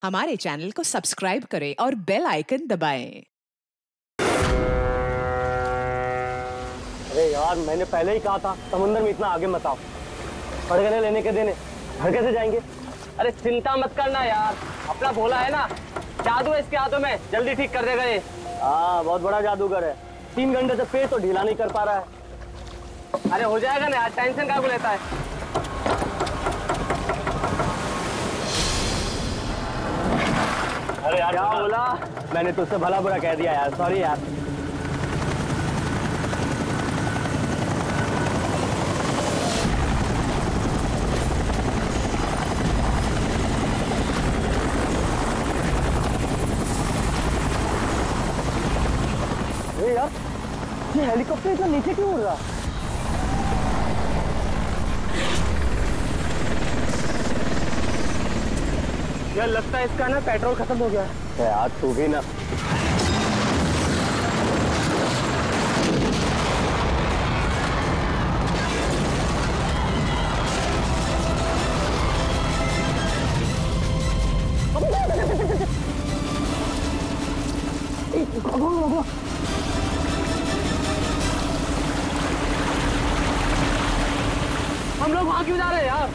हमारे चैनल को सब्सक्राइब करें और बेल आइकन दबाएं। अरे यार, मैंने पहले ही कहा था समुंदर में इतना आगे मत आओ। फड़गने लेने के देने घर कैसे जाएंगे? अरे चिंता मत करना यार, अपना भोला है ना, जादू है इसके हाथों में, जल्दी ठीक कर देगा ये। हाँ, बहुत बड़ा जादूगर है। 3 घंटे से पेट तो ढीला नहीं कर पा रहा है। अरे हो जाएगा ना यार, टेंशन काहे को लेता है। अरे यार, क्या बोला? मैंने तुझसे भला बुरा कह दिया यार, सॉरी यार। अरे यार, ये हेलीकॉप्टर इतना नीचे क्यों उड़ रहा? यार लगता है इसका ना पेट्रोल खत्म हो गया है। यार तू भी ना। हम लोग वहां क्यों जा रहे हैं यार?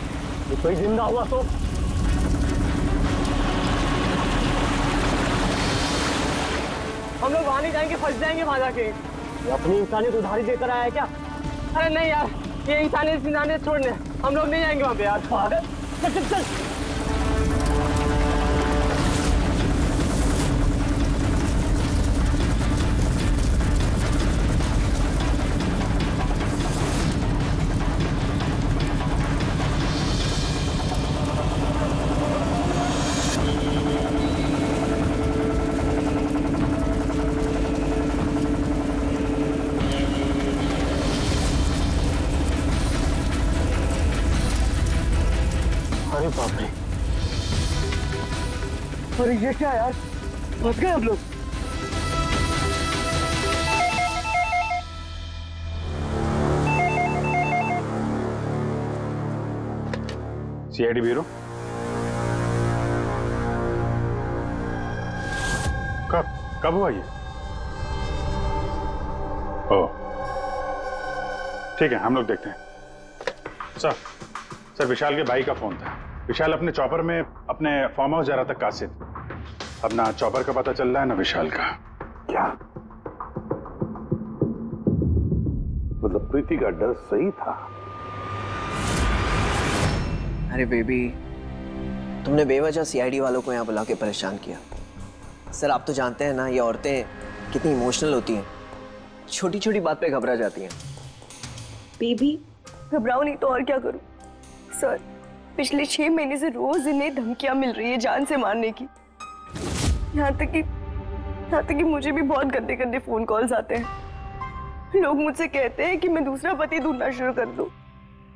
कोई जिंदा हुआ तो हम लोग वहां नहीं जाएंगे, फंस जाएंगे वहां जाके। ये अपनी इंसानियत उधारी देकर आया है क्या? अरे नहीं यार, ये इंसानियत छोड़ने हम लोग नहीं जाएंगे वहां पे यार। पागल, चल चल चल। अरे बाप रे, अरे ये क्या यार, फंस गए हम लोग। सीआईडी ब्यूरो, कब हुआ ये? ओह ठीक है, हम लोग देखते हैं। सर विशाल के भाई का फोन था। विशाल अपने चॉपर में अपने फार्म हाउस जा रहा था कासिद। अब ना चॉपर का पता चल रहा है ना विशाल का। क्या मतलब प्रीति का डर सही था? अरे बेबी, तुमने बेवजह सीआईडी वालों को यहाँ बुला के परेशान किया। सर आप तो जानते हैं ना, ये औरतें कितनी इमोशनल होती हैं, छोटी छोटी बात पे घबरा जाती हैं। बेबी घबराओ नहीं तो और क्या करूं? सर पिछले 6 महीने से रोज इन्हें धमकियां मिल रही है जान से मारने की। यहाँ तक कि मुझे भी बहुत गंदे गंदे फोन कॉल्स आते हैं। लोग मुझसे कहते हैं कि मैं दूसरा पति ढूंढना शुरू कर दूं।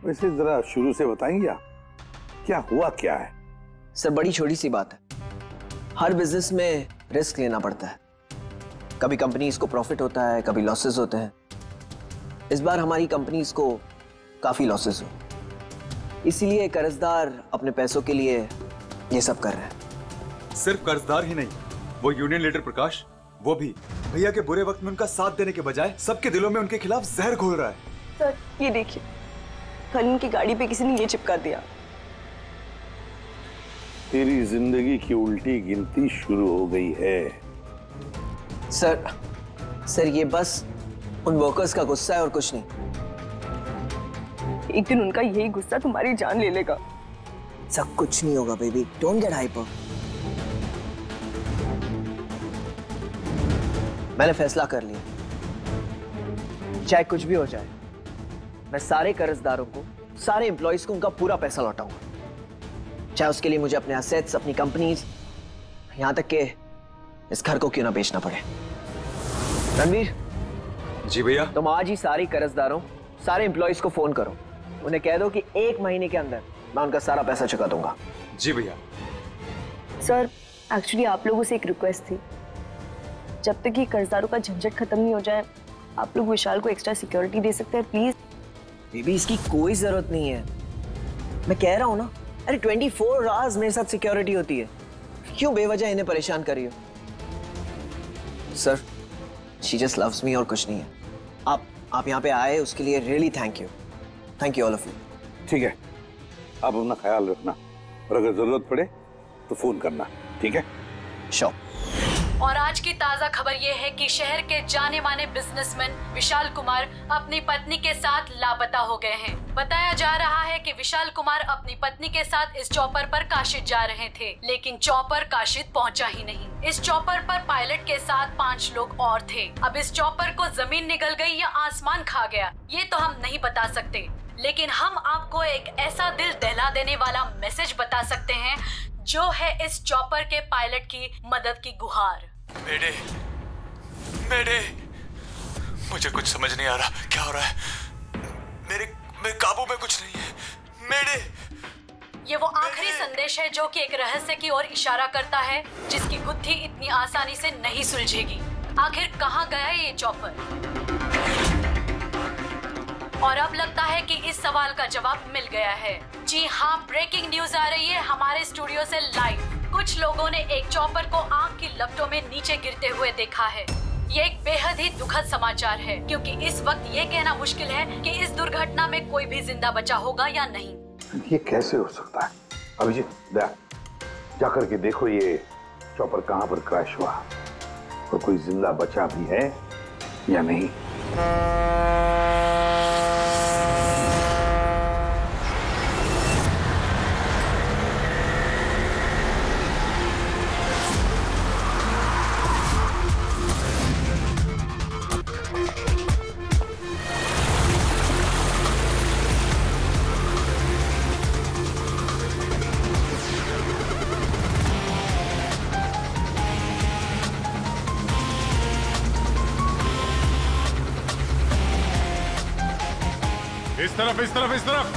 वैसे जरा शुरू से बताएंगे क्या हुआ क्या है? सर बड़ी छोटी सी बात है, हर बिजनेस में रिस्क लेना पड़ता है। कभी कंपनीज को प्रॉफिट होता है, कभी लॉसेस होते हैं। इस बार हमारी कंपनीज को काफी लॉसेस हुए, इसीलिए कर्जदार अपने पैसों के लिए ये सब कर रहे हैं। सिर्फ कर्जदार ही नहीं, वो यूनियन लीडर प्रकाश, वो भी भैया के बुरे वक्त में उनका साथ देने के बजाय सबके दिलों में उनके खिलाफ जहर घोल रहा है। सर ये देखिए, कल उनकी गाड़ी पे किसी ने ये चिपका दिया। तेरी जिंदगी की उल्टी गिनती शुरू हो गई है। सर ये बस उन वर्कर्स का गुस्सा है और कुछ नहीं। एक दिन उनका यही गुस्सा तुम्हारी जान ले लेगा। सब कुछ नहीं होगा बेबी, डोंट गेट हाइपर। मैंने फैसला कर लिया, चाहे कुछ भी हो जाए, मैं सारे कर्जदारों को, सारे एम्प्लॉइज को उनका पूरा पैसा लौटाऊंगा। चाहे उसके लिए मुझे अपने एसेट्स, अपनी कंपनीज, यहां तक के इस घर को क्यों ना बेचना पड़े। रणवीर जी भैया, तुम आज ही सारे कर्जदारों, सारे एम्प्लॉइज को फोन करो, उन्हें कह दो कि 1 महीने के अंदर मैं उनका सारा पैसा चुका दूंगा। जी भैया। सर एक्चुअली आप लोगों से एक रिक्वेस्ट थी, जब तक ये कर्जदारों का झंझट खत्म नहीं हो जाए, आप लोग विशाल को एक्स्ट्रा सिक्योरिटी दे सकते हैं प्लीज। बेबी इसकी कोई जरूरत नहीं है, मैं कह रहा हूं ना। अरे 24 आवर्स मेरे साथ सिक्योरिटी होती है, क्यों बेवजह इन्हें परेशान कर रही हो? Sir, she just loves me और कुछ नहीं है। आप यहाँ पे आए उसके लिए really thank you all of you. ठीक है, आप अपना ख्याल रखना और अगर जरूरत पड़े तो फोन करना, ठीक है? श्योर। और आज की ताजा खबर ये है कि शहर के जाने माने बिजनेसमैन विशाल कुमार अपनी पत्नी के साथ लापता हो गए हैं। बताया जा रहा है कि विशाल कुमार अपनी पत्नी के साथ इस चॉपर पर काशिद जा रहे थे, लेकिन चॉपर काशिद पहुंचा ही नहीं। इस चॉपर पर पायलट के साथ 5 लोग और थे। अब इस चॉपर को जमीन निगल गई या आसमान खा गया, ये तो हम नहीं बता सकते, लेकिन हम आपको एक ऐसा दिल दहला देने वाला मैसेज बता सकते हैं जो है इस चॉपर के पायलट की मदद की गुहार। मेरे मुझे कुछ समझ नहीं आ रहा, क्या हो रहा है? मेरे काबू में कुछ नहीं है। ये वो आखिरी संदेश है जो कि एक रहस्य की ओर इशारा करता है, जिसकी गुत्थी इतनी आसानी से नहीं सुलझेगी। आखिर कहाँ गया ये चॉपर? और अब लगता है कि इस सवाल का जवाब मिल गया है। जी हाँ, ब्रेकिंग न्यूज आ रही है हमारे स्टूडियो से लाइव। कुछ लोगों ने एक चॉपर को आग की लपटों में नीचे गिरते हुए देखा है। ये एक बेहद ही दुखद समाचार है, क्योंकि इस वक्त ये कहना मुश्किल है कि इस दुर्घटना में कोई भी जिंदा बचा होगा या नहीं। ये कैसे हो सकता है? अभिजीत, जाकर के देखो ये चॉपर कहाँ पर क्रैश हुआ और कोई जिंदा बचा भी है या नहीं। इस तरफ।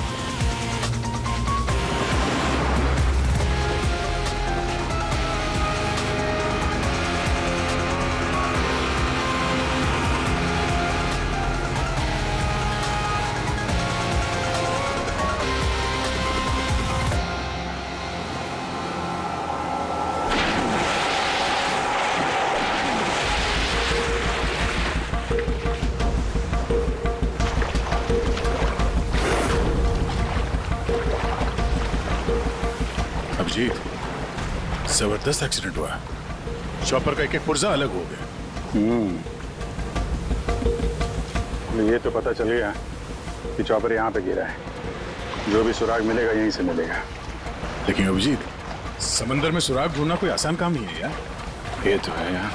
जबरदस्त एक्सीडेंट हुआ। चॉपर का एक पुर्जा अलग हो गया। ये तो पता चल गया कि चॉपर यहाँ पे गिरा है। जो भी सुराग मिलेगा यहीं से मिलेगा। लेकिन अभिजीत, समंदर में सुराग ढूंढना कोई आसान काम नहीं है यार। ये तो है यार।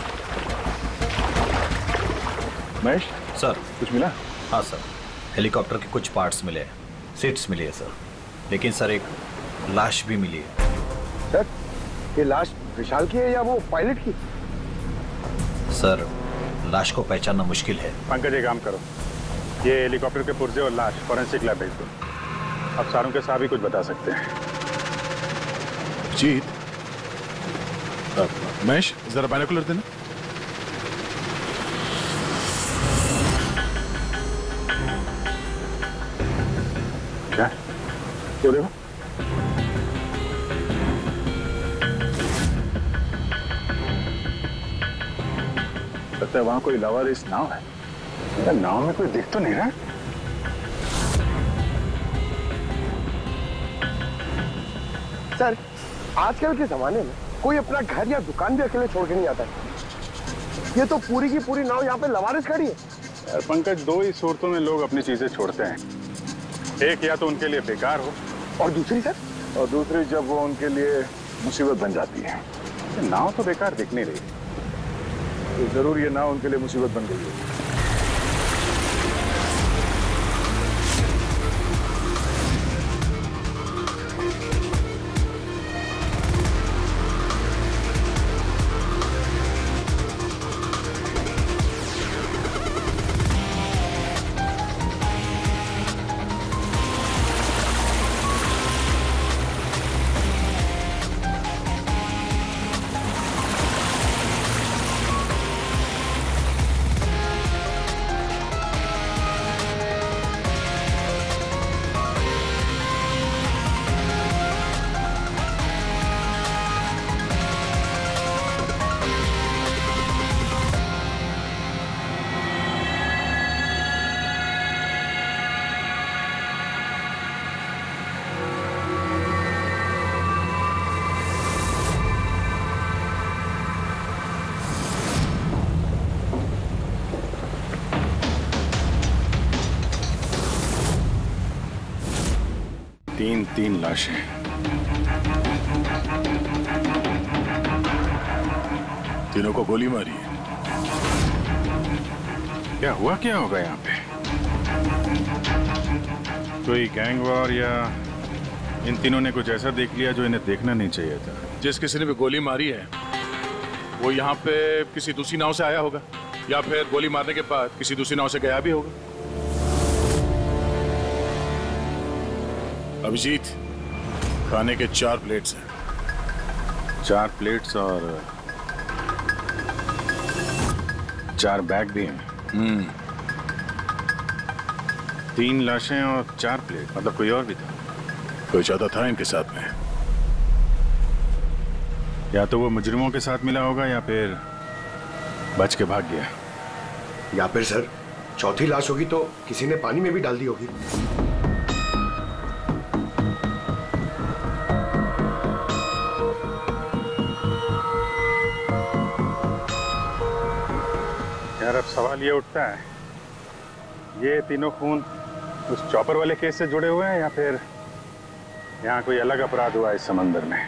महेश सर, कुछ मिला? हाँ सर, हेलीकॉप्टर के कुछ पार्ट्स मिले हैं, सीट्स मिली है सर। लेकिन सर एक लाश भी मिली है। सर, ये लाश विशाल की है या वो पायलट की? सर, लाश को पहचानना मुश्किल है। पंकज, एक काम करो, ये हेलीकॉप्टर के पुर्जे और लाश फॉरेंसिक लैब भेज दो। अब सारों के साथ भी कुछ बता सकते हैं। जीत, महेश जरा बाइनोकुलर देना। क्या? वो देखो। लगता है वहां कोई लावारिस नाव है। नाव में कोई दिख तो नहीं रहा। सर, आजकल के जमाने में कोई अपना घर या दुकान भी अकेले छोड़ के नहीं आता है। ये तो पूरी की पूरी नाव यहाँ पे लवारिस खड़ी है। यार पंकज, दो ही सूरतों में लोग अपनी चीजें छोड़ते हैं। एक या तो उनके लिए बेकार हो, और दूसरी सर? और दूसरी जब वो उनके लिए मुसीबत बन जाती है। नाव तो बेकार दिख नहीं रही, तो जरूर ये नाव उनके लिए मुसीबत बन गई है। 3 लाशें। तीनों को गोली मारी है। क्या हुआ, क्या होगा यहाँ पे? कोई गैंग वॉर या इन तीनों ने कुछ ऐसा देख लिया जो इन्हें देखना नहीं चाहिए था? जिस किसी ने भी गोली मारी है वो यहाँ पे किसी दूसरी नाव से आया होगा या फिर गोली मारने के बाद किसी दूसरी नाव से गया भी होगा। अभिजीत, खाने के 4 प्लेट्स हैं। 4 प्लेट्स और 4 बैग भी हैं। 3 लाशें और 4 प्लेट, मतलब कोई और भी था? कोई ज्यादा था इनके साथ में। या तो वो मुजरिमों के साथ मिला होगा या फिर बच के भाग गया। या फिर सर चौथी लाश होगी तो किसी ने पानी में भी डाल दी होगी। यार अब सवाल ये उठता है, ये तीनों खून उस चॉपर वाले केस से जुड़े हुए हैं या फिर यहाँ कोई अलग अपराध हुआ इस समंदर में?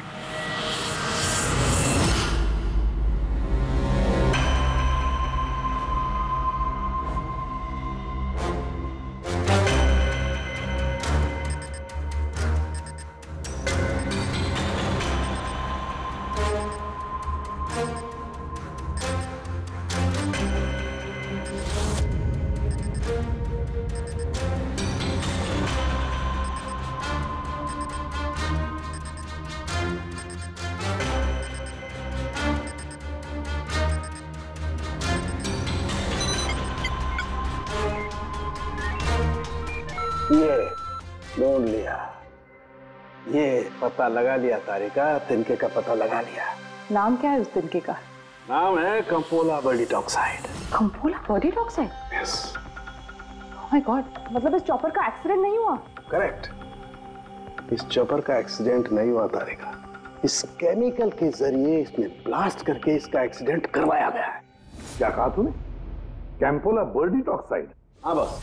ये ढूंढ लिया, ये पता लगा लिया तारिका, तिनके का पता लगा लिया। नाम क्या है उस तिनके का? नाम है कंपोला बर्डी ऑक्साइड। कंपोला बर्डी oxide? Yes. Oh my god, मतलब इस चॉपर का एक्सीडेंट नहीं हुआ? करेक्ट, इस चॉपर का एक्सीडेंट नहीं हुआ तारिका, इस केमिकल के जरिए इसने ब्लास्ट करके इसका एक्सीडेंट करवाया गया है। क्या कहा तूने? कैंपोला बर्डी ऑक्साइड? हाँ बस,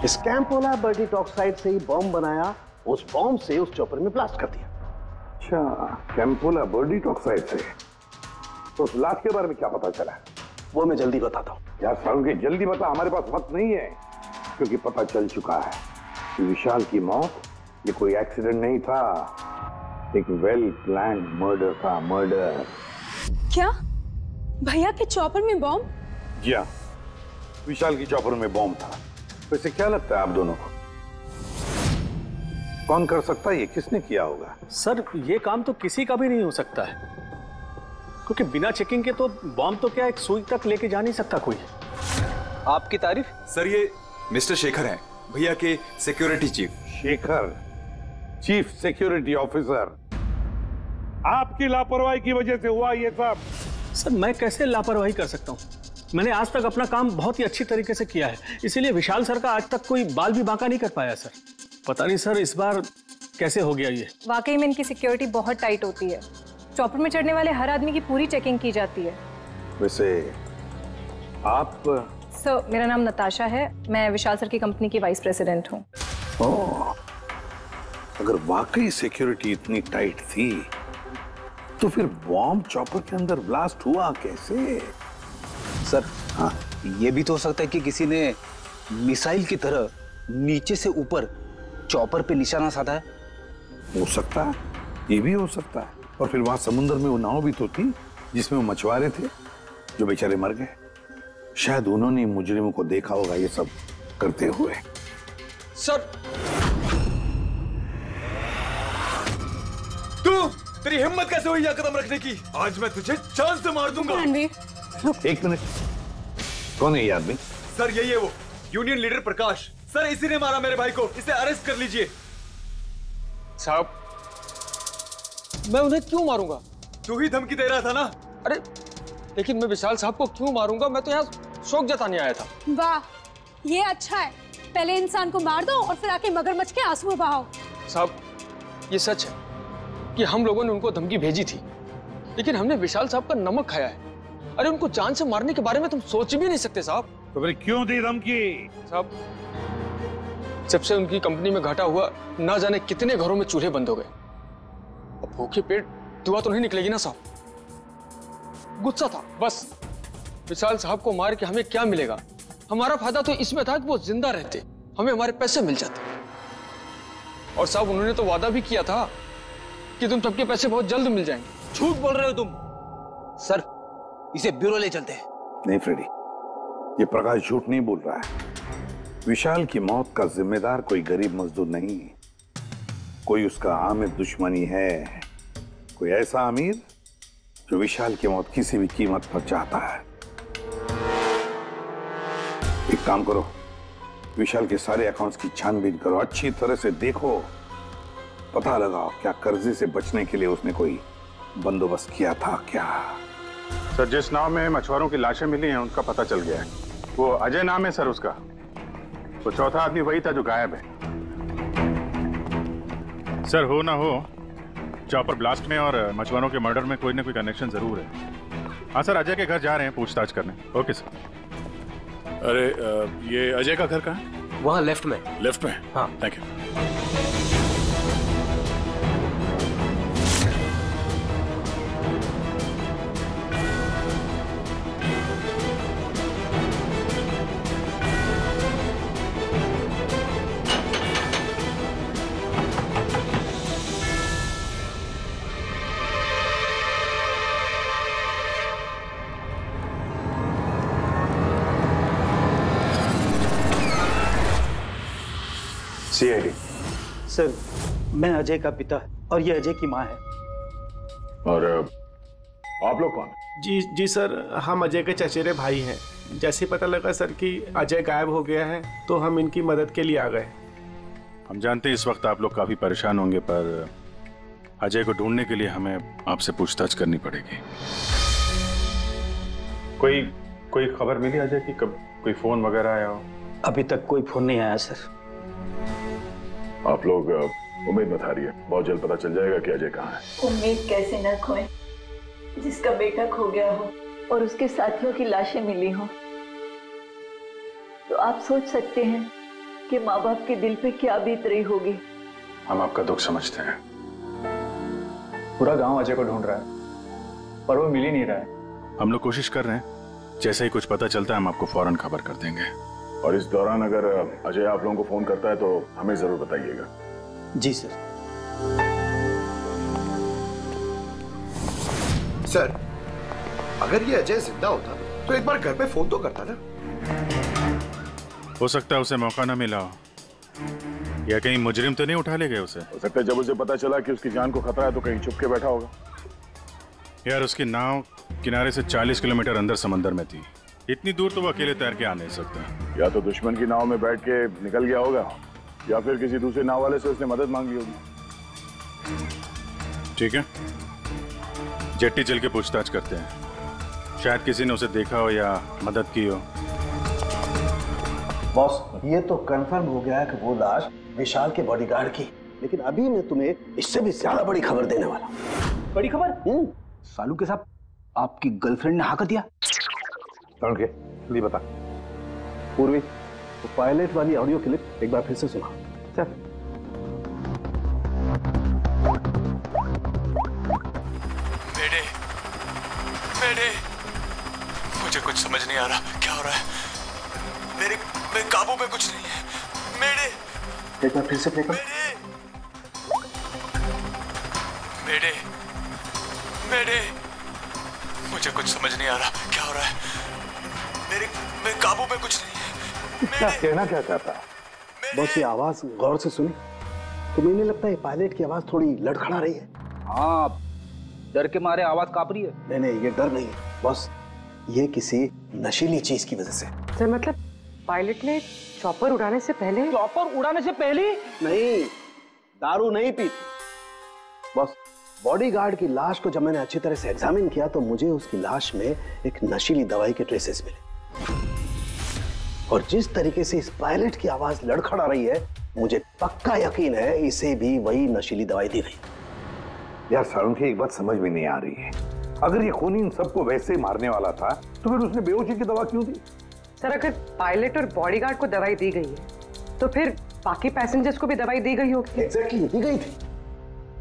इस कैंपोला बर्डी ऑक्साइड से ही बॉम्ब बनाया, उस बॉम्ब से उस चॉपर में ब्लास्ट कर दिया। अच्छा, कैंपोला बर्डी ऑक्साइड से। तो उस लाश के बारे में क्या पता चला? वो मैं जल्दी बताता हूँ। यार सारुण के जल्दी बता, हमारे पास वक्त नहीं है, क्योंकि पता चल चुका है कि विशाल की मौत ये कोई एक्सीडेंट नहीं था, एक वेल प्लान्ड मर्डर था। मर्डर। क्या भैया के चॉपर में बॉम्ब? जी हाँ, विशाल की चॉपर में बॉम्ब था। वैसे क्या लगता है आप दोनों को, कौन कर सकता है? ये किसने किया होगा? सर ये काम तो किसी का भी नहीं हो सकता है, क्योंकि बिना चेकिंग के तो बॉम्ब तो क्या एक सुई तक लेके जा नहीं सकता कोई। आपकी तारीफ? सर ये मिस्टर शेखर हैं, भैया के security chief. Shekhar, chief security officer. आपकी लापरवाही की वजह से हुआ ये सब। सर मैं कैसे लापरवाही कर सकता हूँ? मैंने आज तक अपना काम बहुत ही अच्छी तरीके से किया है, इसीलिए विशाल सर का आज तक कोई बाल भी बांका नहीं कर पाया सर। पता नहीं सर इस बार कैसे हो गया ये। वाकई में इनकी सिक्योरिटी बहुत टाइट होती है, चॉपर में चढ़ने वाले हर आदमी की पूरी चेकिंग की जाती है। वैसे आप? सर मेरा नाम नताशा है, मैं विशाल सर की कंपनी की वाइस प्रेसिडेंट हूँ। ओह, अगर वाकई सिक्योरिटी इतनी टाइट थी तो फिर बॉम्ब चॉपर के अंदर ब्लास्ट हुआ कैसे? सर हाँ, ये भी तो हो सकता है कि किसी ने मिसाइल की तरह नीचे से ऊपर चॉपर पे निशाना साधा है। हो सकता है, ये भी हो सकता है। और फिर वहां समुद्र में वो नाव भी तो थी जिसमें वो मछुआरे थे जो बेचारे मर गए। शायद उन्होंने मुजरिमों को देखा होगा ये सब करते हुए। सर तेरी हिम्मत कैसे हुई यह कदम रखने की? आज मैं तुझे जान से मार दूंगा। एक मिनट, कौन है ये आदमी? सर यही है वो यूनियन लीडर प्रकाश। सर इसी ने मारा मेरे भाई को, इसे अरेस्ट कर लीजिए। साहब मैं उन्हें क्यों मारूंगा? तू ही धमकी दे रहा था ना। अरे लेकिन मैं विशाल साहब को क्यों मारूंगा? मैं तो यहाँ शोक जताने आया था। वाह, ये अच्छा है, पहले इंसान को मार दो और फिर आके मगरमच्छ के आंसू बहाओ। साहब ये सच है कि हम लोगों ने उनको धमकी भेजी थी, लेकिन हमने विशाल साहब का नमक खाया है। अरे उनको जान से मारने के बारे में तुम सोच भी नहीं सकते साहब। तो फिर क्यों दी धमकी? साहब जब से उनकी कंपनी में घाटा हुआ, ना जाने कितने घरों में चूल्हे बंद हो गए। अब भूखे पेट दुआ तो नहीं निकलेगी ना साहब। गुस्सा था बस। विशाल साहब को मार के हमें क्या मिलेगा? हमारा फायदा तो इसमें था कि वो जिंदा रहते, हमें हमारे पैसे मिल जाते। और साहब उन्होंने तो वादा भी किया था कि तुम सबके पैसे बहुत जल्द मिल जाएंगे। झूठ बोल रहे हो तुम। सर, इसे ब्यूरो ले चलते हैं। नहीं फ्रेडी, ये प्रकाश झूठ नहीं बोल रहा है। विशाल की मौत का जिम्मेदार कोई गरीब मजदूर नहीं, कोई उसका आमिर दुश्मनी है, कोई ऐसा अमीर जो विशाल की मौत किसी भी कीमत पर चाहता है। एक काम करो, विशाल के सारे अकाउंट्स की छानबीन करो, अच्छी तरह से देखो, पता लगाओ क्या कर्जे से बचने के लिए उसने कोई बंदोबस्त किया था क्या। सर, जिस नाव में मछुआरों की लाशें मिली हैं उनका पता चल गया है। वो अजय नाम है सर उसका। वो चौथा आदमी वही था जो गायब है। सर, हो ना हो, चॉपर ब्लास्ट में और मछुआरों के मर्डर में कोई ना कोई कनेक्शन जरूर है। हाँ सर, अजय के घर जा रहे हैं पूछताछ करने। Okay sir. अरे ये अजय का घर कहाँ है? वहाँ लेफ्ट में। लेफ्ट में? हाँ, थैंक यू। CID। सर, मैं अजय का पिता और ये अजय की माँ है। और आप लोग कौन? जी सर, हम अजय के चचेरे भाई हैं। जैसे पता लगा सर कि अजय गायब हो गया है तो हम इनकी मदद के लिए आ गए। हम जानते हैं इस वक्त आप लोग काफी परेशान होंगे, पर अजय को ढूंढने के लिए हमें आपसे पूछताछ करनी पड़ेगी। कोई खबर मिली अजय की? कब कोई फोन वगैरह आया हो? अभी तक कोई फोन नहीं आया सर। आप लोग उम्मीद मत हारिए, बहुत जल्द पता चल जाएगा कि अजय कहाँ है। उम्मीद कैसे न खोए, जिसका बेटा खो गया हो और उसके साथियों की लाशें मिली हो, तो आप सोच सकते हैं कि माँ बाप के दिल पे क्या बीत रही होगी। हम आपका दुख समझते हैं। पूरा गांव अजय को ढूंढ रहा है पर वो मिल ही नहीं रहा है। हम लोग कोशिश कर रहे हैं, जैसे ही कुछ पता चलता है हम आपको फौरन खबर कर देंगे। और इस दौरान अगर अजय आप लोगों को फोन करता है तो हमें जरूर बताइएगा। जी सर। सर, अगर ये अजय जिंदा होता तो एक बार घर पे फोन तो करता ना। हो सकता है उसे मौका ना मिला हो, या कहीं मुजरिम तो नहीं उठा ले गए उसे। हो सकता है जब उसे पता चला कि उसकी जान को खतरा है तो कहीं छुप के बैठा होगा। यार, उसकी नाव किनारे से 40 किलोमीटर अंदर समंदर में थी। इतनी दूर तो वो अकेले तैर के आ नहीं सकता। या तो दुश्मन की नाव में बैठ के निकल गया होगा, या फिर किसी दूसरे नाव वाले से उसने मदद मांगी होगी। ठीक है, जेट्टी चल के पूछताछ करते हैं, शायद किसी ने उसे देखा हो या मदद की हो। बॉस, ये तो कंफर्म हो गया है कि वो लाश विशाल के बॉडीगार्ड की, लेकिन अभी मैं तुम्हें इससे भी ज्यादा बड़ी खबर देने वाला हूं। बड़ी खबर? सालू के साथ आपकी गर्लफ्रेंड ने हाँ कर दिया? के लिए बता पूर्वी, तो पायलट वाली ऑडियो क्लिप एक बार फिर से सुना। चल। मेरे मुझे कुछ समझ नहीं आ रहा क्या हो रहा है। मेरे काबू में कुछ नहीं है। मेरे एक बार फिर से प्ले कर। मेरे मुझे कुछ समझ नहीं आ रहा क्या हो रहा है। मेरे काबू में कुछ नहीं है। क्या कहना क्या चाहता है? बस ये आवाज गौर से सुनी तो मुझे लगता है पायलट की आवाज थोड़ी लड़खड़ा रही है। हाँ, डर के मारे आवाज कांप रही है। नहीं, ये डर नहीं है बस, ये किसी नशीली चीज की वजह से। सर, मतलब पायलट ने चॉपर उड़ाने से पहले? चॉपर उड़ाने से पहले? नहीं, दारू नहीं पी थी। बस बॉडीगार्ड की लाश को जब मैंने अच्छी तरह से एग्जामिन किया तो मुझे उसकी लाश में एक नशीली दवाई के ट्रेसेस मिले, और जिस तरीके से इस पायलट की आवाज लड़खड़ा रही है मुझे पक्का यकीन है इसे भी वही नशीली दवाई दी गई। यार सारुंखी, एक बात समझ में नहीं आ रही है, अगर ये खूनी इन सबको वैसे मारने वाला था तो फिर उसने बेहोशी की दवा क्यों दी? सर, अगर पायलट और बॉडीगार्ड को दवाई दी गई है तो फिर बाकी पैसेंजर्स को भी दवाई दी गई होगी। एग्जैक्टली, दी गई थी।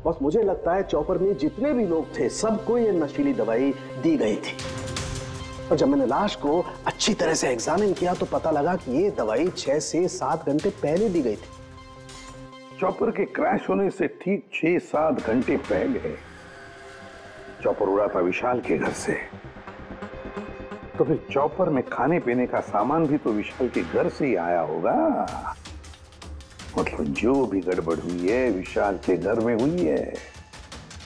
बस मुझे लगता है चॉपर में जितने भी लोग थे सबको ये नशीली दवाई दी गई थी। और जब मैंने लाश को अच्छी तरह से एग्जामिन किया तो पता लगा कि ये दवाई 6 से 7 घंटे पहले दी गई थी। चॉपर के क्रैश होने से ठीक 6-7 घंटे पहले चॉपर उड़ा था विशाल के घर से। तो फिर चॉपर में खाने पीने का सामान भी तो विशाल के घर से ही आया होगा। मतलब जो भी गड़बड़ हुई है विशाल के घर में हुई है,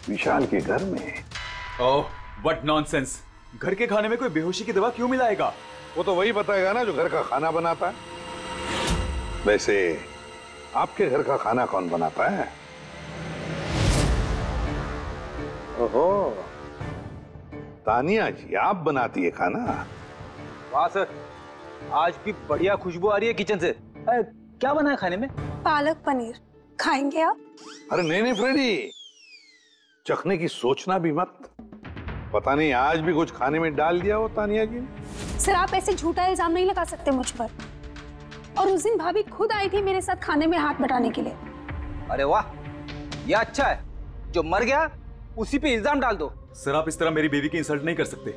विशाल के घर में। ओह, व्हाट नॉनसेंस! घर के खाने में कोई बेहोशी की दवा क्यों मिलाएगा? वो तो वही बताएगा ना जो घर का खाना बनाता है। वैसे आपके घर का खाना कौन बनाता है? ओहो, तानिया जी आप बनाती है खाना? वाह सर, आज भी बढ़िया खुशबू आ रही है किचन से। क्या बना है खाने में? पालक पनीर। खाएंगे आप? अरे नहीं फ्रेडी, चखने की सोचना भी मत। पता नहीं आज भी कुछ खाने में डाल दिया हो तानिया जी ने। सर आप ऐसे झूठा इल्जाम नहीं लगा सकते मुझ पर। और उस दिन भाभी खुद आई थी मेरे साथ खाने में हाथ बटाने के लिए। अरे वाह, ये अच्छा है, जो मर गया उसी पे इल्जाम डाल दो। सर आप इस तरह मेरी बेबी की इंसल्ट नहीं कर सकते।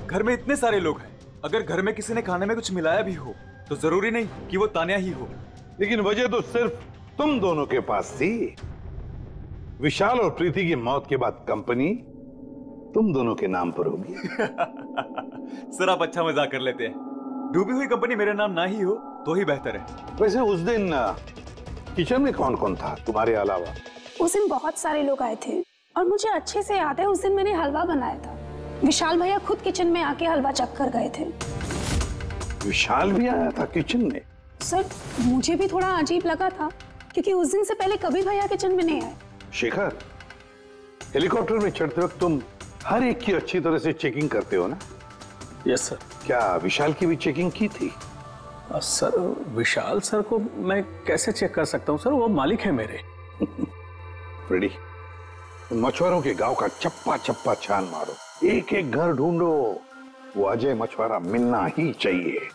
घर में इतने सारे लोग हैं, अगर घर में किसी ने खाने में कुछ मिलाया भी हो तो जरूरी नहीं कि वो तानिया ही हो। लेकिन वजह तो सिर्फ तुम दोनों के पास थी। विशाल और प्रीति की मौत के बाद कंपनी तुम दोनों के नाम पर होगी। सर आप अच्छा मजाक कर लेते हैं। डूबी हुई कंपनी मेरे नाम ना ही हो तो ही बेहतर है। वैसे उस दिन किचन में कौन कौन था तुम्हारे अलावा? उस दिन बहुत सारे लोग आए थे और मुझे अच्छे से याद है उस दिन मैंने हलवा बनाया था। विशाल भैया खुद किचन में आके हलवा चख कर गए थे। विशाल भी आया था किचन में? सर मुझे भी थोड़ा अजीब लगा था क्योंकि उस दिन से पहले कभी भैया किचन में नहीं आए। शेखर, हेलीकॉप्टर में चढ़ते वक्त तुम हर एक की अच्छी तरह से चेकिंग करते हो ना? Yes sir. क्या विशाल की भी चेकिंग की थी? सर विशाल सर को मैं कैसे चेक कर सकता हूँ सर, वो मालिक है मेरे। फ्रेडी, मछुआरों के गांव का चप्पा चप्पा छान मारो, एक एक घर ढूंढो, वो अजय मछुआरा मिलना ही चाहिए।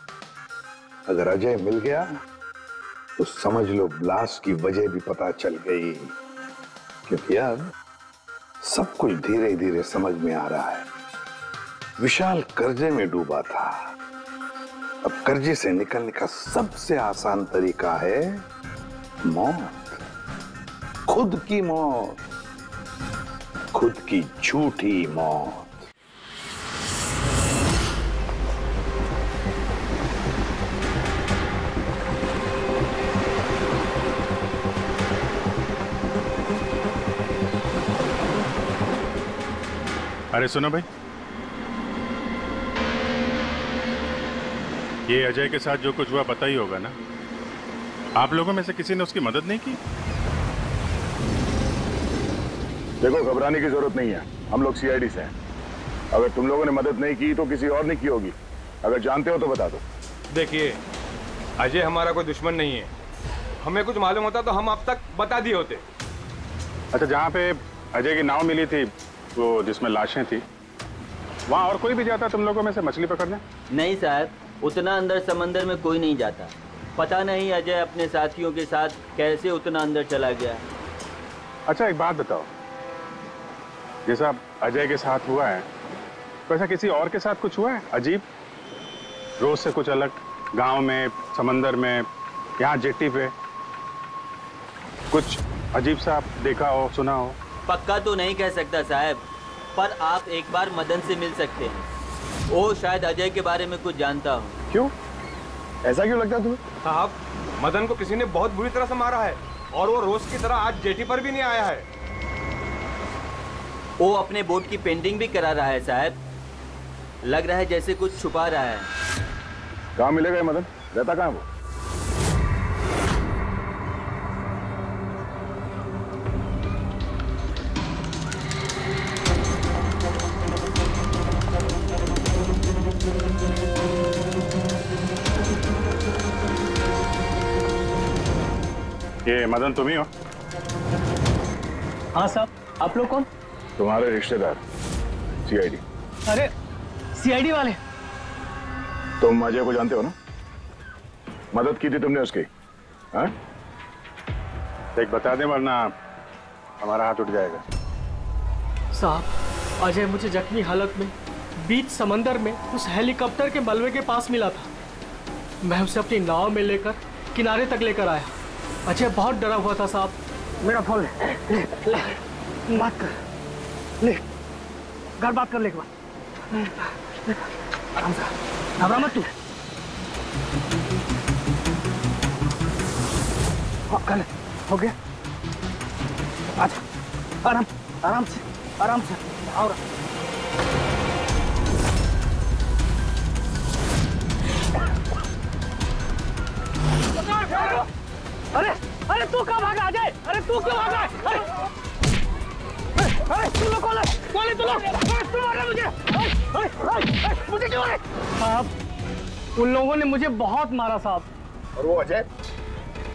अगर अजय मिल गया तो समझ लो ब्लास्ट की वजह भी पता चल गई। क्योंकि अब सब कुछ धीरे धीरे समझ में आ रहा है। विशाल कर्जे में डूबा था, अब कर्जे से निकलने का सबसे आसान तरीका है मौत, खुद की मौत, खुद की झूठी मौत। अरे सुनो भाई, ये अजय के साथ जो कुछ हुआ पता ही होगा ना? आप लोगों में से किसी ने उसकी मदद नहीं की? देखो घबराने की जरूरत नहीं है, हम लोग सीआईडी से हैं। अगर तुम लोगों ने मदद नहीं की तो किसी और ने की होगी। अगर जानते हो तो बता दो। देखिए, अजय हमारा कोई दुश्मन नहीं है। हमें कुछ मालूम होता तो हम अब तक बता दिए होते। अच्छा, जहाँ पे अजय की नाव मिली थी, वो जिसमें लाशें थी, वहाँ और कोई भी जाता तुम लोगों में से मछली पकड़ने? नहीं साहब, उतना अंदर समंदर में कोई नहीं जाता। पता नहीं अजय अपने साथियों के साथ कैसे उतना अंदर चला गया। अच्छा एक बात बताओ, जैसा अजय के साथ हुआ है वैसा किसी और के साथ कुछ हुआ है अजीब, रोज से कुछ अलग? गांव में, समंदर में, यहाँ जेट्टी पे कुछ अजीब सा आप देखा हो, सुना हो? पक्का तो नहीं कह सकता साहब, पर आप एक बार मदन से मिल सकते हैं। वो शायद अजय के बारे में कुछ जानता हो। क्यों? ऐसा क्यों लगता है तुम्हें? साहब, मदन को किसी ने बहुत बुरी तरह से मारा है और वो रोज की तरह आज जेटी पर भी नहीं आया है। वो अपने बोट की पेंटिंग भी करा रहा है साहब। लग रहा है जैसे कुछ छुपा रहा है। कहाँ मिलेगा ये मदन? रहता कहाँ वो? ये मदन तुम ही हो? हाँ साहब, आप लोग कौन? तुम्हारे रिश्तेदार, सीआईडी। अरे सीआईडी वाले? तुम अजय को जानते हो ना? मदद की थी तुमने उसकी, हाँ? एक बता दें वरना हमारा हाथ उठ जाएगा। साहब, अजय मुझे जख्मी हालत में बीच समंदर में उस हेलीकॉप्टर के मलबे के पास मिला था। मैं उसे अपनी नाव में लेकर किनारे तक लेकर आया। अजय बहुत डरा हुआ था साहब। मेरा फोन ले, बात कर, ले घर बात कर ले एक बार। आराम से, घबरा मत तू। हाँ कर ले, हो गया। अच्छा आराम आराम से आराम से और अरे अरे तू कहाँ भागा अजय? अरे तू क्यों भागा? अरे तू लोग कौन है तू लोग? तू मारा मुझे? मुझे क्यों मारे? साहब उन लोगों ने मुझे बहुत मारा साहब। और वो अजय?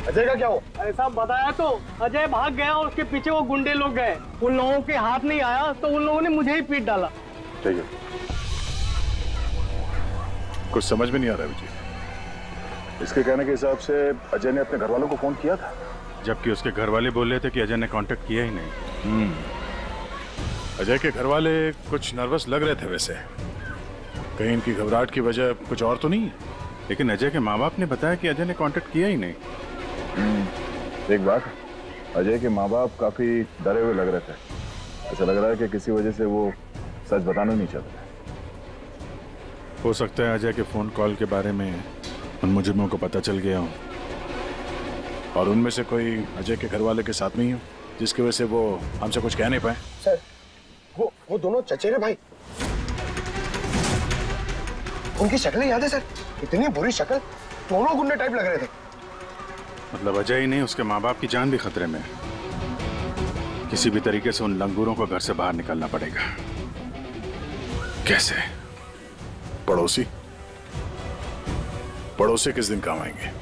अजय का क्या हो? अरे साहब बताया तो, अजय भाग गया और उसके पीछे वो गुंडे लोग गए। उन लोगों के हाथ नहीं आया तो उन लोगों ने मुझे ही पीट डाला। ठीक है, कुछ समझ में नहीं आ रहा विजय। इसके कहने के हिसाब से अजय ने अपने घर वालों को फोन किया था, जबकि उसके घर वाले बोल रहे थे कि अजय ने कांटेक्ट किया ही नहीं। अजय के घर वाले कुछ नर्वस लग रहे थे वैसे। कहीं इनकी घबराहट की वजह कुछ और तो नहीं है? लेकिन अजय के माँ बाप ने बताया कि अजय ने कांटेक्ट किया ही नहीं। एक बात, अजय के माँ बाप काफी डरे हुए लग रहे थे। ऐसा लग रहा है कि किसी वजह से वो सच बताना नहीं चाहते। हो सकता है अजय के फोन कॉल के बारे में उन मुजरिमों को पता चल गया हो और उनमें से कोई अजय के घर वाले के साथ नहीं हो, जिसकी वजह से वो हमसे कुछ कह नहीं पाए। सर वो दोनों चचेरे भाई, उनकी शक्लें याद है सर? इतनी बुरी शक्ल, दोनों गुंडे टाइप लग रहे थे। मतलब अजय ही नहीं, उसके माँ बाप की जान भी खतरे में है। किसी भी तरीके से उन लंगूरों को घर से बाहर निकालना पड़ेगा। कैसे? पड़ोसी? पड़ोसी किस दिन काम आएंगे?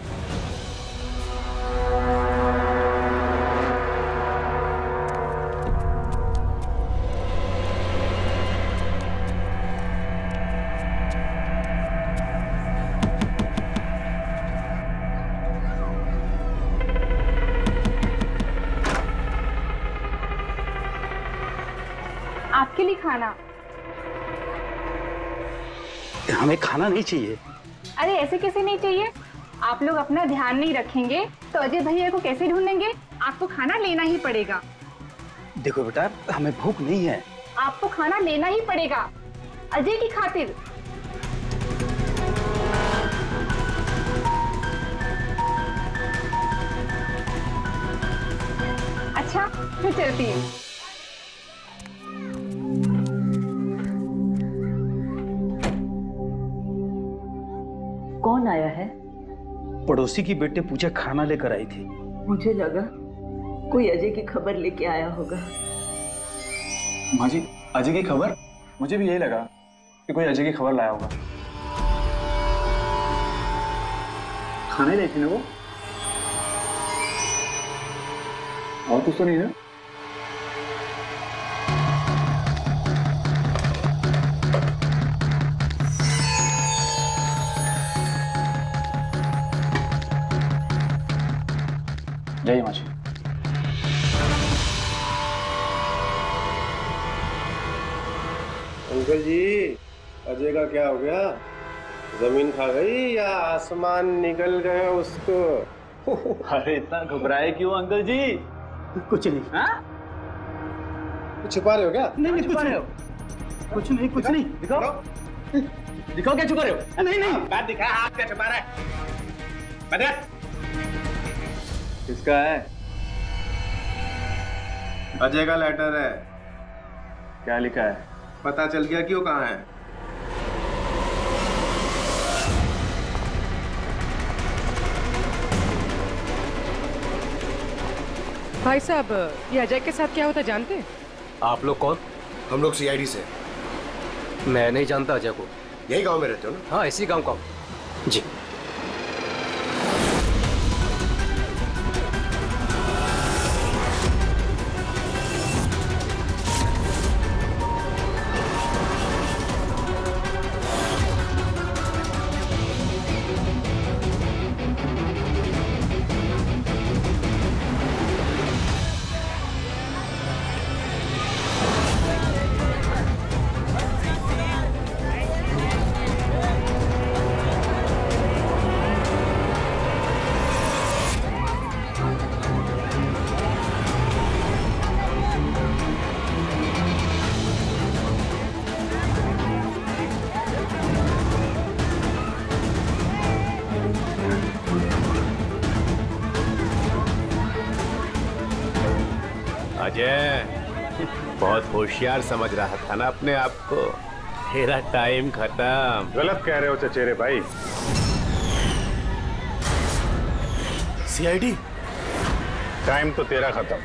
आपके लिए खाना। हमें खाना नहीं चाहिए। अरे ऐसे कैसे नहीं चाहिए? आप लोग अपना ध्यान नहीं रखेंगे तो अजय भैया को कैसे ढूंढेंगे? आपको खाना लेना ही पड़ेगा। देखो बेटा, हमें भूख नहीं है। आपको खाना लेना ही पड़ेगा अजय की खातिर। अच्छा फिर चलती हूँ। कौन आया है? पड़ोसी की बेटे पूजा खाना लेकर आई थी। मुझे लगा कोई अजय की खबर लेके आया होगा। माँ जी, अजय की खबर? मुझे भी यही लगा कि कोई अजय की खबर लाया होगा। खाने लेके ना वो? और कुछ तो नहीं है? जय माँ जी। अंकल जी, अजय का क्या हो गया? जमीन खा गई या आसमान निकल गया उसको? अरे इतना घबराए क्यों अंकल जी? कुछ नहीं। हाँ? कुछ छुपा रहे हो क्या? नहीं छुपा रहे हो। कुछ नहीं कुछ नहीं। दिखाओ दिखाओ क्या छुपा रहे हो? नहीं नहीं बात दिखा, आप क्या छुपा रहे हैं? किसका है? अजय का लेटर है। क्या लिखा है? पता चल गया कि वो कहाँ है। भाई साहब, ये अजय के साथ क्या होता जानते हैं? आप लोग कौन? हम लोग सीआईडी से। मैं नहीं जानता अजय को। यही गांव में रहते हो ना? हाँ, इसी गांव का हूँ। जी। अजय, बहुत होशियार समझ रहा था ना अपने आप को। तेरा टाइम खत्म। गलत कह रहे हो चचेरे भाई। सीआईडी, टाइम तो तेरा खत्म।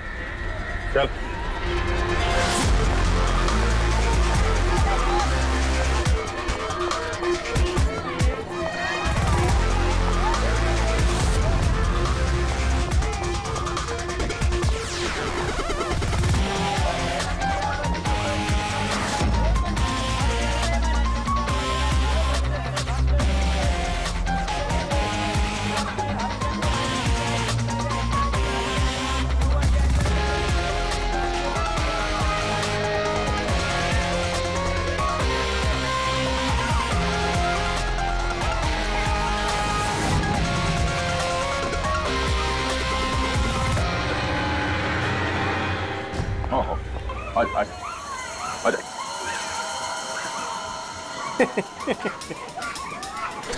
चल।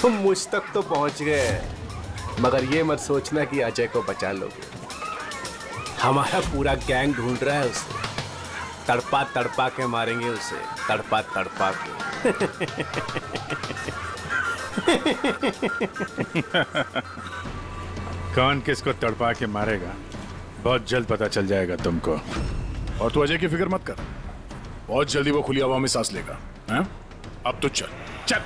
तुम मुझ तक तो पहुंच गए, मगर ये मत सोचना कि अजय को बचा लोगे। हमारा पूरा गैंग ढूंढ रहा है उसे। तड़पा तड़पा के मारेंगे उसे, तड़पा तड़पा के। कौन किसको तड़पा के मारेगा बहुत जल्द पता चल जाएगा तुमको। और तू अजय की फिक्र मत कर, बहुत जल्दी वो खुली हवा में सांस लेगा। हैं? अब तो चल चल।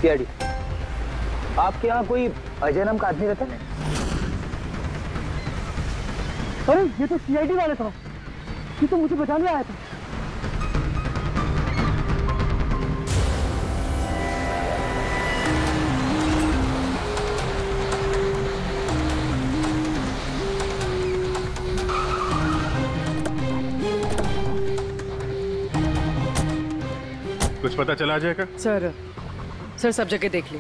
सीआईडी, आपके यहाँ कोई अजय नाम का आदमी रहता है? अरे ये तो सीआईडी वाले था, ये तो मुझे बचाने आया था। कुछ पता चला अजय का? सर सब जगह देख ली,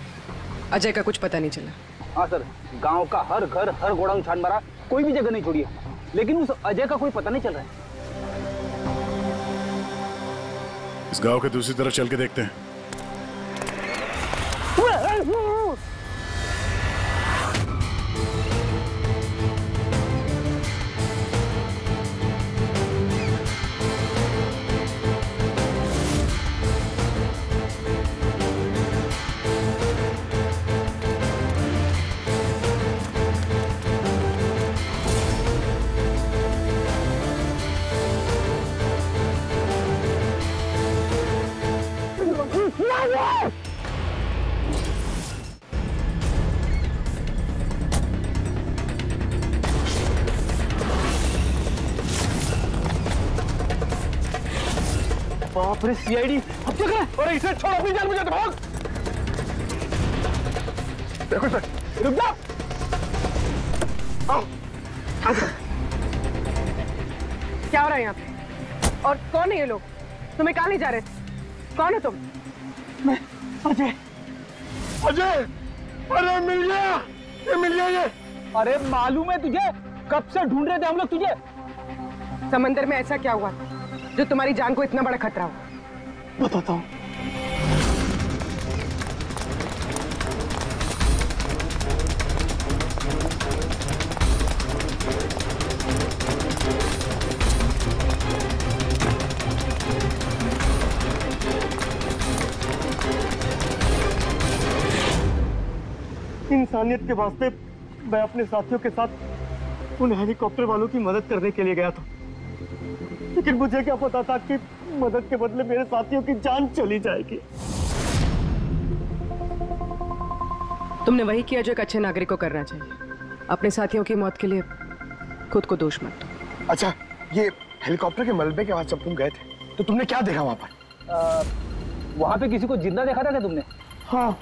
अजय का कुछ पता नहीं चला। हाँ सर, गांव का हर घर हर गोडाउन छान मारा, कोई भी जगह नहीं छोड़ी है, लेकिन उस अजय का कोई पता नहीं चल रहा है। इस गांव के दूसरी तरफ चल के देखते हैं। बाप रे सीआईडी, अब क्या करें? अरे इसे छोड़, अपनी जान बचा, भाग। देखो सर, रुक जाओ। आओ। क्या हो रहा है यहाँ पे? और कौन है ये लोग? तुम्हें कहाँ ले जा रहे थे? कौन है तुम? मैं अजय। अजय, अरे मिल गया, ये मिल गया ये। अरे मालूम है तुझे, कब से ढूंढ रहे थे हम लोग तुझे। समंदर में ऐसा क्या हुआ जो तुम्हारी जान को इतना बड़ा खतरा हो? बताता हूँ। इंसानियत के वास्ते मैं अपने साथियों के साथ उन हेलीकॉप्टर वालों की मदद करने के लिए गया था, लेकिन मुझे क्या पता था कि मदद के बदले मेरे साथियों की जान चली जाएगी। तुमने वही किया जो एक अच्छे नागरिक को करना चाहिए। अपने साथियों की मौत के लिए खुद को दोष मत दो। अच्छा, ये हेलीकॉप्टर के मलबे के बाद जब तुम गए थे तो तुमने क्या देखा वहां पर? वहां पे किसी को जिंदा देखा था क्या तुमने? हाँ।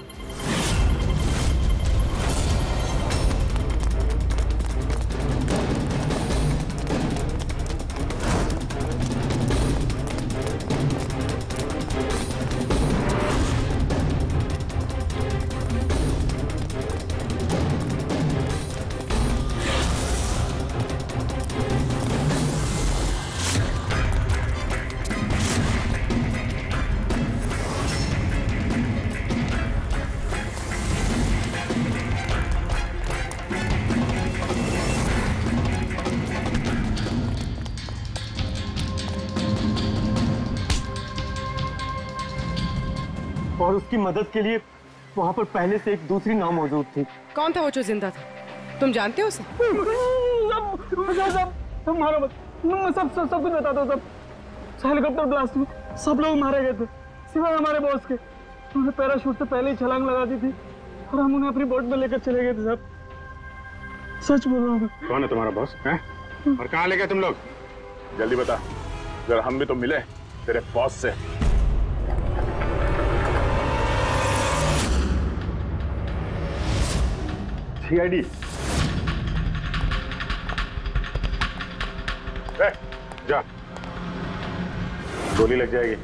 और उसकी मदद के लिए वहां पर पहले से एक दूसरी नाव मौजूद थी। कौन था वो जो जिंदा था? तुम जानते हो उसे? सब मारो मत, सब कुछ बता दो। सब हेलीकॉप्टर ब्लास्ट में सब लोग मारे गए थे सिवाय हमारे बॉस के। उन्होंने पैराशूट से पहले ही छलांग लगा दी थी और हम उन्हें अपनी बोट में लेकर चले गए थे। सब सच बोल रहा हूँ। कौन है तुम्हारा बॉस है? और कहाँ ले गए तुम लोग? जल्दी बता, जरा हम भी तो मिले तेरे बॉस से। सीआईडी जा, गोली लग जाएगी।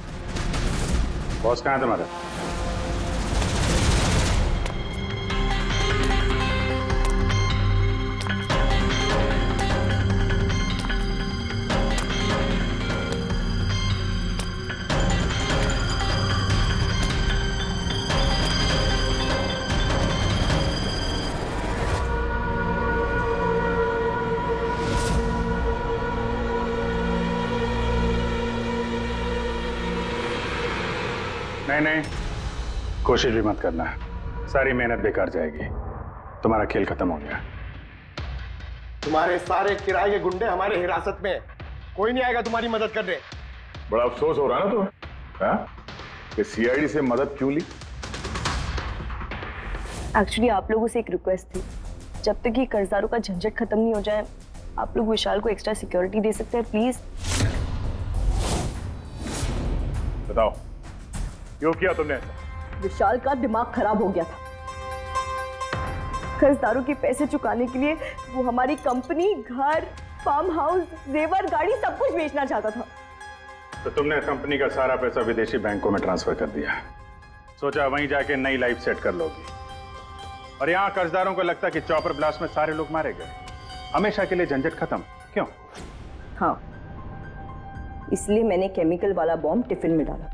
बॉस कहाँ है तुम्हारा? नहीं, कोशिश भी मत करना, सारी मेहनत बेकार जाएगी। तुम्हारा खेल खत्म हो गया। तुम्हारे सारे किराए के गुंडे हमारे हिरासत में, कोई नहीं आएगा तुम्हारी मदद करने। बड़ा अफसोस हो रहा ना तुम्हें, हाँ? कि सीआईडी से मदद क्यों ली? एक्चुअली आप लोगों से एक रिक्वेस्ट थी, जब तक ये कर्जदारों का झंझट खत्म नहीं हो जाए आप लोग विशाल को एक्स्ट्रा सिक्योरिटी दे सकते हैं प्लीज। बताओ क्यों किया तुमने ऐसा? विशाल का दिमाग खराब हो गया था। कर्जदारों के पैसे चुकाने के लिए वो हमारी कंपनी, घर, फार्म हाउस, जेवर, गाड़ी सब कुछ बेचना चाहता था। तो तुमने कंपनी का सारा पैसा विदेशी बैंकों में ट्रांसफर कर दिया, सोचा वहीं जाके नई लाइफ सेट कर लोगी। और यहाँ कर्जदारों को लगता कि चॉपर ब्लास्ट में सारे लोग मारे गए, हमेशा के लिए झंझट खत्म। क्यों? हाँ, इसलिए मैंने केमिकल वाला बॉम्ब टिफिन में डाला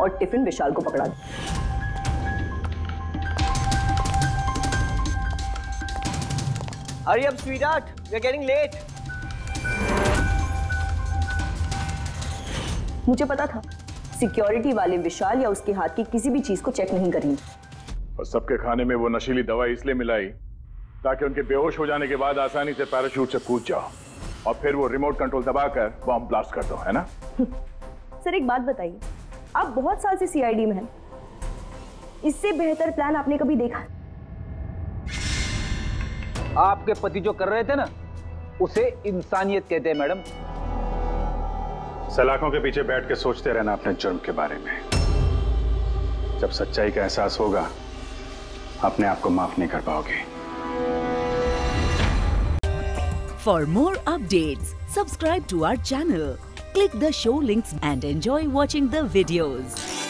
और टिफिन विशाल को पकड़ा दिया। Hurry up, sweetheart. We're getting late. मुझे पता था सिक्योरिटी वाले विशाल या उसके हाथ की किसी भी चीज को चेक नहीं करेंगे। और सबके खाने में वो नशीली दवाई इसलिए मिलाई ताकि उनके बेहोश हो जाने के बाद आसानी से पैराशूट से कूद जाओ और फिर वो रिमोट कंट्रोल दबाकर बॉम्ब ब्लास्ट कर दो, है ना? सर एक बात बताइए, आप बहुत साल से सीआईडी में हैं, इससे बेहतर प्लान आपने कभी देखा? आपके पति जो कर रहे थे ना, उसे इंसानियत कहते हैं मैडम। सलाखों के पीछे बैठ के सोचते रहना अपने जुर्म के बारे में। जब सच्चाई का एहसास होगा अपने आप को माफ नहीं कर पाओगे। For more updates, Subscribe to our channel. Click the show links and enjoy watching the videos.